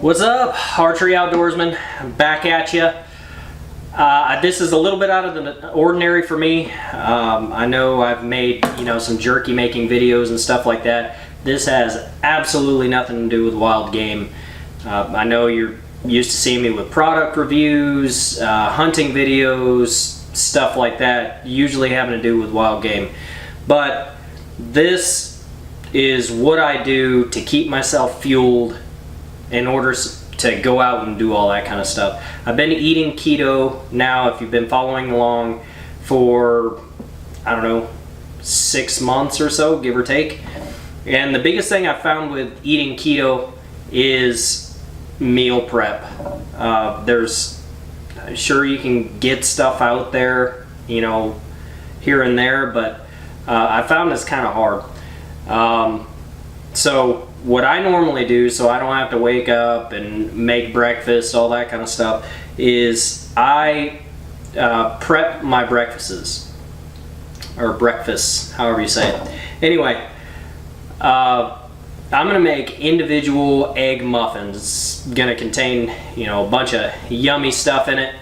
What's up, archery outdoorsman? I'm back at you. This is a little bit out of the ordinary for me. I know I've made some jerky making videos and stuff like that. This has absolutely nothing to do with wild game. I know you're used to seeing me with product reviews, hunting videos, stuff like that, usually having to do with wild game. But this is what I do to keep myself fueled in order to go out and do all that kind of stuff. I've been eating keto now, if you've been following along, for, I don't know, 6 months or so, give or take. And the biggest thing I found with eating keto is meal prep. Sure, you can get stuff out there, here and there, but I found it's kind of hard. So what I normally do, so I don't have to wake up and make breakfast, all that kind of stuff, is I prep my breakfasts, or breakfasts, however you say it. Anyway, I'm gonna make individual egg muffins. It's gonna contain, a bunch of yummy stuff in it.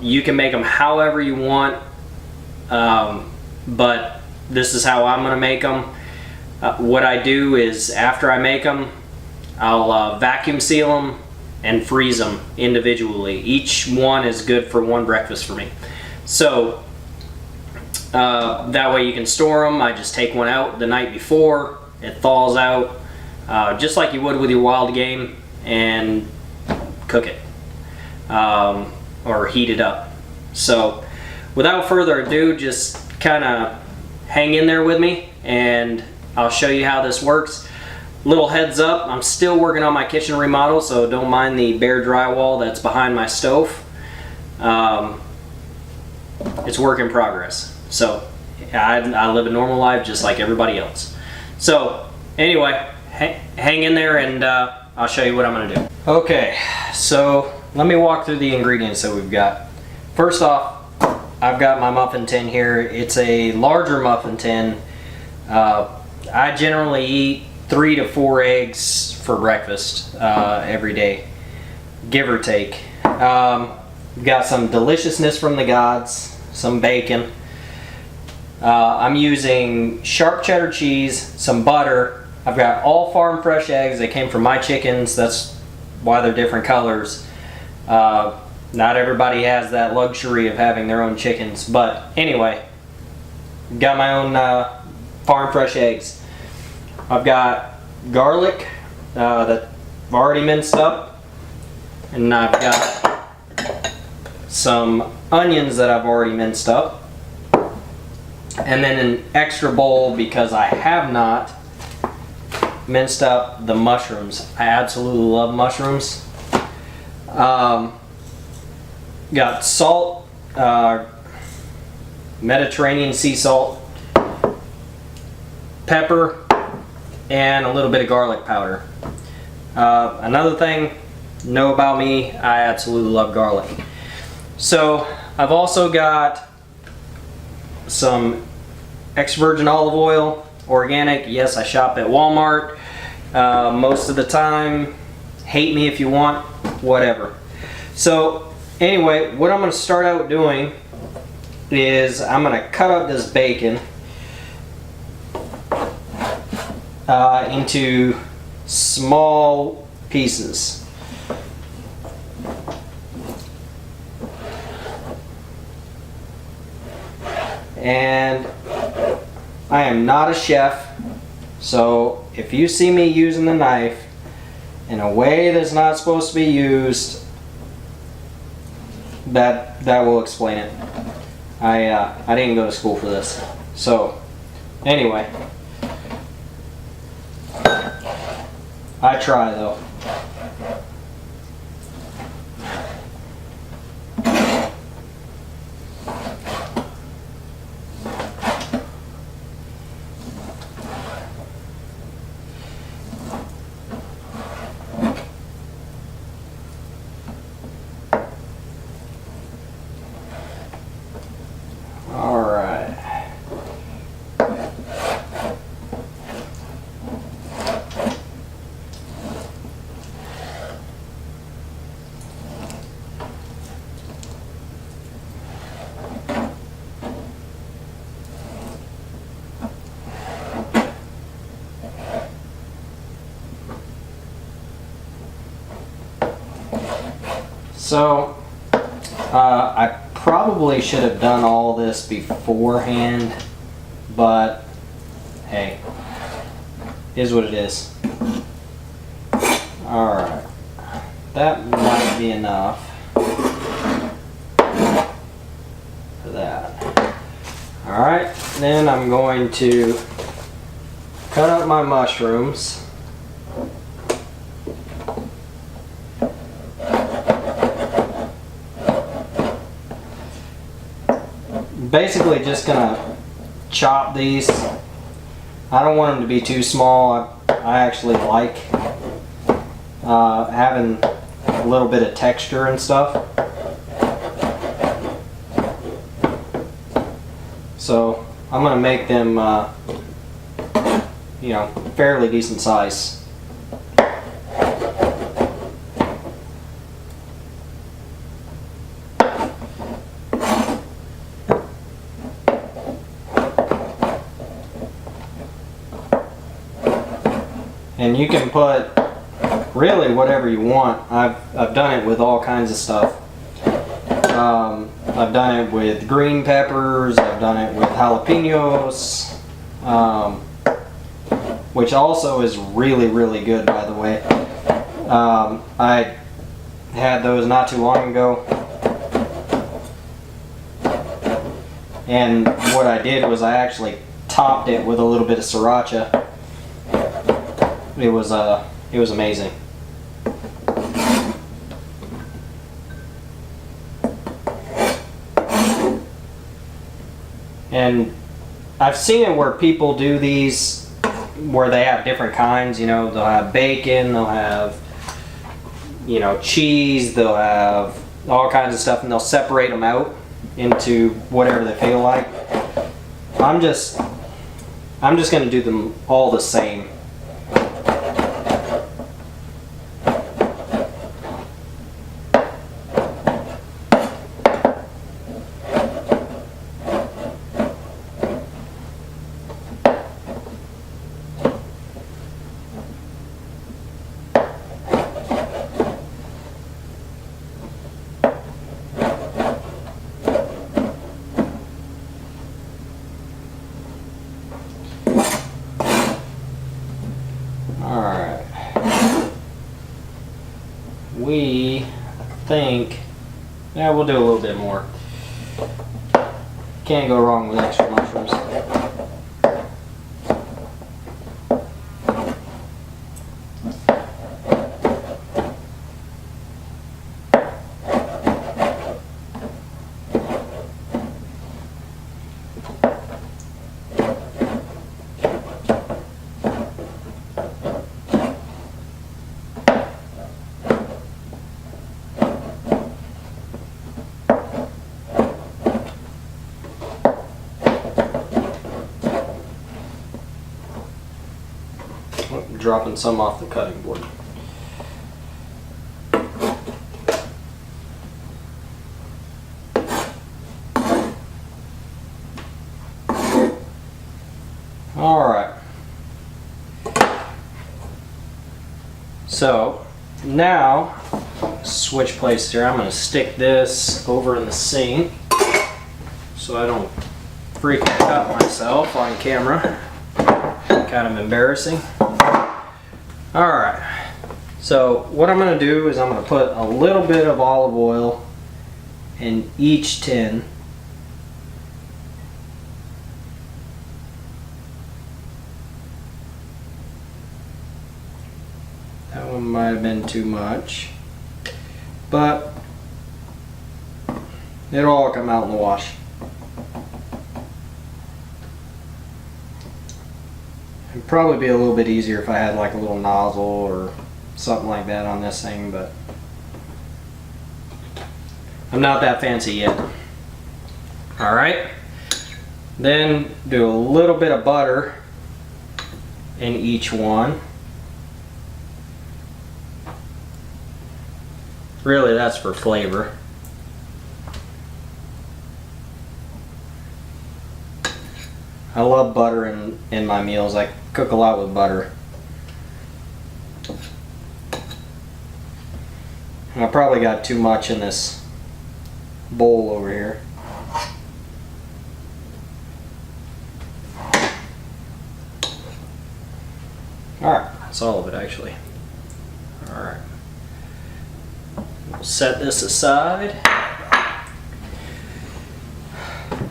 You can make them however you want, but this is how I'm gonna make them. What I do is, after I make them, I'll vacuum seal them and freeze them individually. Each one is good for one breakfast for me. So that way you can store them. I just take one out the night before, it thaws out, just like you would with your wild game, and cook it or heat it up. So without further ado, just kind of hang in there with me and I'll show you how this works. Little heads up, I'm still working on my kitchen remodel, so don't mind the bare drywall that's behind my stove. It's work in progress. So I live a normal life just like everybody else. So anyway, hang in there and I'll show you what I'm gonna do. Okay, so let me walk through the ingredients that we've got. First off, I've got my muffin tin here. It's a larger muffin tin. I generally eat 3 to 4 eggs for breakfast every day, give or take. Got some deliciousness from the gods, some bacon. I'm using sharp cheddar cheese, some butter. I've got all farm fresh eggs. They came from my chickens. That's why they're different colors. Not everybody has that luxury of having their own chickens, but anyway, got my own farm fresh eggs. I've got garlic that I've already minced up, and I've got some onions that I've already minced up, and then an extra bowl because I have not minced up the mushrooms. I absolutely love mushrooms. Got salt, Mediterranean sea salt, pepper, and a little bit of garlic powder. Another thing, know about me, I absolutely love garlic. So I've also got some extra virgin olive oil, organic. Yes, I shop at Walmart most of the time. Hate me if you want, whatever. So anyway, what I'm going to start out doing is I'm going to cut up this bacon into small pieces. And I am not a chef, so if you see me using the knife in a way that's not supposed to be used, that will explain it. I didn't go to school for this. So anyway, I try though. All right. So I probably should have done all this beforehand, but hey, is what it is. Alright, that might be enough for that. Alright, then I'm going to cut up my mushrooms. Basically just gonna chop these. I don't want them to be too small. I actually like having a little bit of texture and stuff. So I'm gonna make them you know, fairly decent size. And you can put really whatever you want. I've done it with all kinds of stuff. I've done it with green peppers. I've done it with jalapenos, which also is really, really good, by the way. I had those not too long ago. And what I did was I actually topped it with a little bit of sriracha. It was amazing. And I've seen it where people do these where they have different kinds, you know, they'll have bacon, they'll have, you know, cheese, they'll have all kinds of stuff, and they'll separate them out into whatever they feel like. I'm just going to do them all the same. Alright. We think, yeah, we'll do a little bit more. Can't go wrong with extra mushrooms. Dropping some off the cutting board. All right. So now switch places here. I'm going to stick this over in the sink so I don't freak out myself on camera. Kind of embarrassing. Alright, so what I'm going to do is I'm going to put a little bit of olive oil in each tin. That one might have been too much, but it'll all come out in the wash. It'd probably be a little bit easier if I had like a little nozzle or something like that on this thing, but I'm not that fancy yet. Alright, then do a little bit of butter in each one. Really, that's for flavor. I love butter in my meals. I cook a lot with butter. I probably got too much in this bowl over here. Alright, that's all of it actually. Alright. We'll set this aside.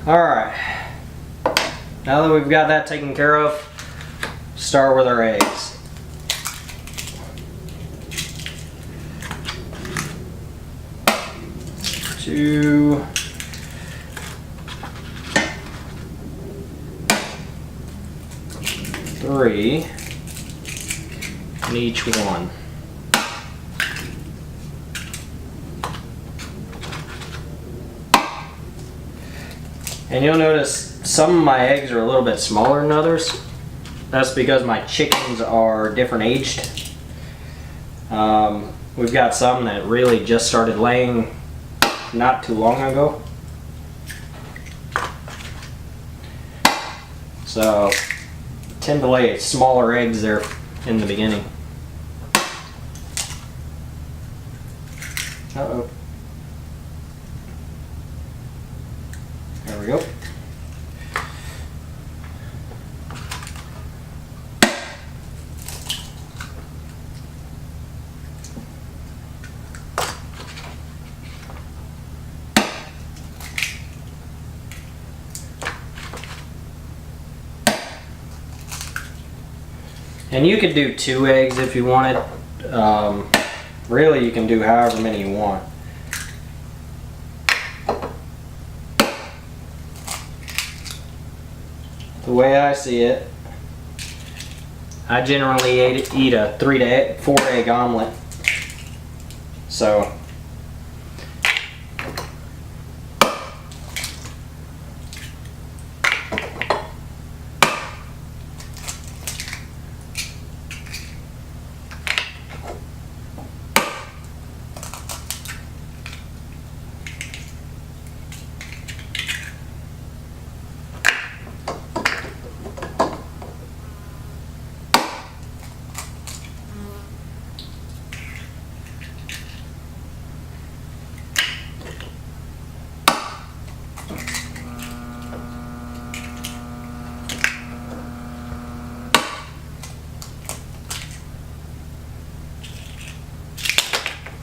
Alright. Now that we've got that taken care of, start with our eggs. Two, three in each one. And you'll notice some of my eggs are a little bit smaller than others. That's because my chickens are different aged. We've got some that really just started laying not too long ago. So tend to lay smaller eggs there in the beginning. Uh-oh. There we go. And you could do 2 eggs if you wanted. Really, you can do however many you want. The way I see it, I generally eat a 3 to 4 egg omelet. So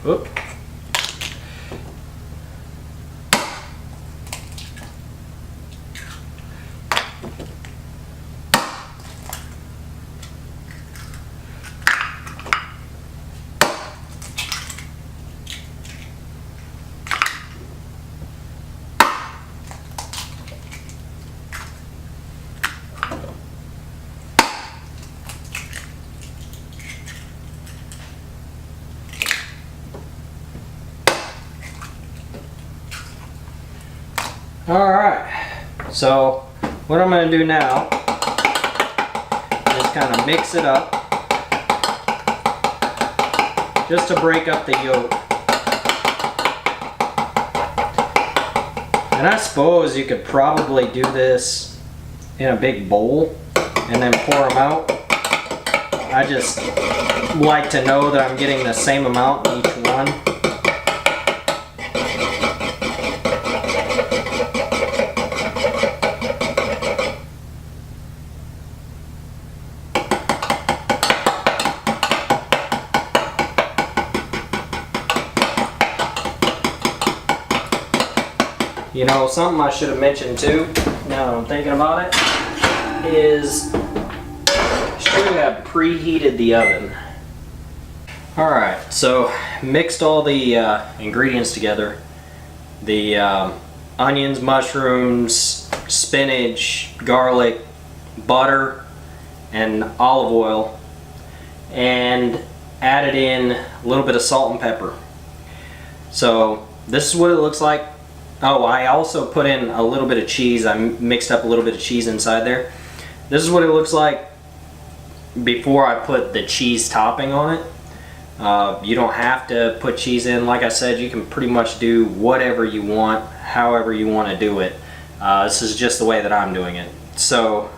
Oop. Alright, so what I'm going to do now is kind of mix it up just to break up the yolk. And I suppose you could probably do this in a big bowl and then pour them out. I just like to know that I'm getting the same amount in each one. You know, something I should have mentioned too, now that I'm thinking about it, is I should have preheated the oven. Alright, so mixed all the ingredients together. The onions, mushrooms, spinach, garlic, butter, and olive oil, and added in a little bit of salt and pepper. So this is what it looks like. Oh, I also put in a little bit of cheese. I mixed up a little bit of cheese inside there. This is what it looks like before I put the cheese topping on it. You don't have to put cheese in. Like I said, you can pretty much do whatever you want, however you want to do it. This is just the way that I'm doing it. So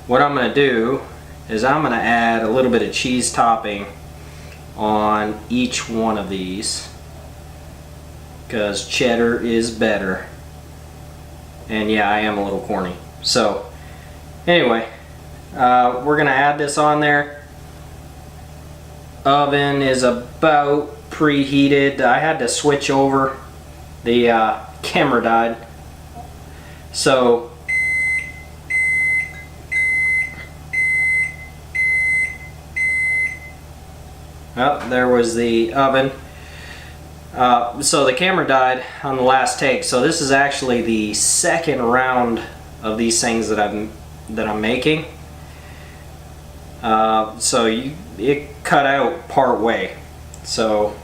what I'm going to do is I'm going to add a little bit of cheese topping on each one of these. because cheddar is better. And yeah, I am a little corny. So anyway, we're gonna add this on there. Oven is about preheated. I had to switch over. The camera died. So oh, there was the oven. So the camera died on the last take. So this is actually the second round of these things that I'm making. So it cut out part way. So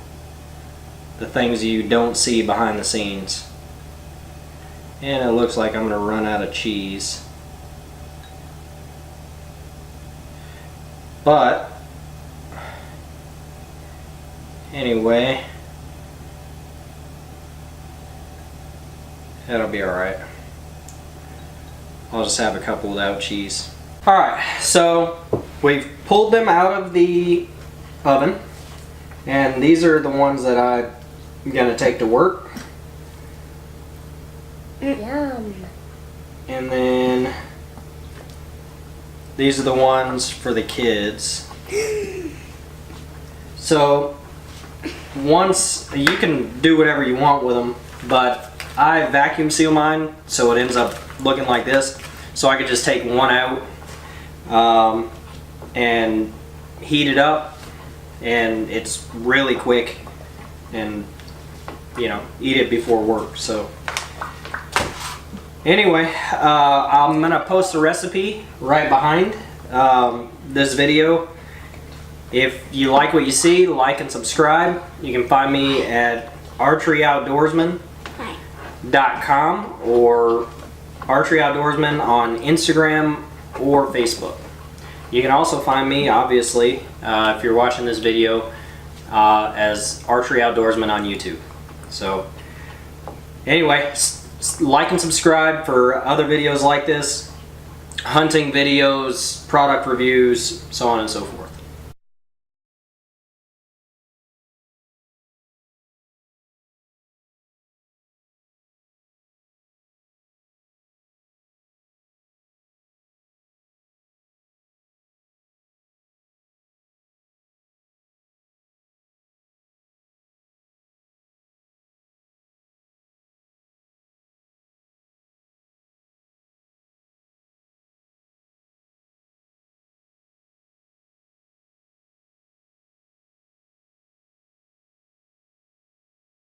the things you don't see behind the scenes. And it looks like I'm gonna run out of cheese. But anyway, that'll be alright. I'll just have a couple without cheese. Alright, so we've pulled them out of the oven, and these are the ones that I'm gonna take to work. Yum. And then these are the ones for the kids. So once, you can do whatever you want with them, but I vacuum seal mine so it ends up looking like this, so I could just take one out and heat it up, and it's really quick, and you know, eat it before work. So anyway, I'm gonna post a recipe right behind this video. If you like what you see, like and subscribe. You can find me at archeryoutdoorsman.com or Archery Outdoorsman on Instagram or Facebook. You can also find me, obviously, if you're watching this video, as Archery Outdoorsman on YouTube. So anyway, like and subscribe for other videos like this, hunting videos, product reviews, so on and so forth.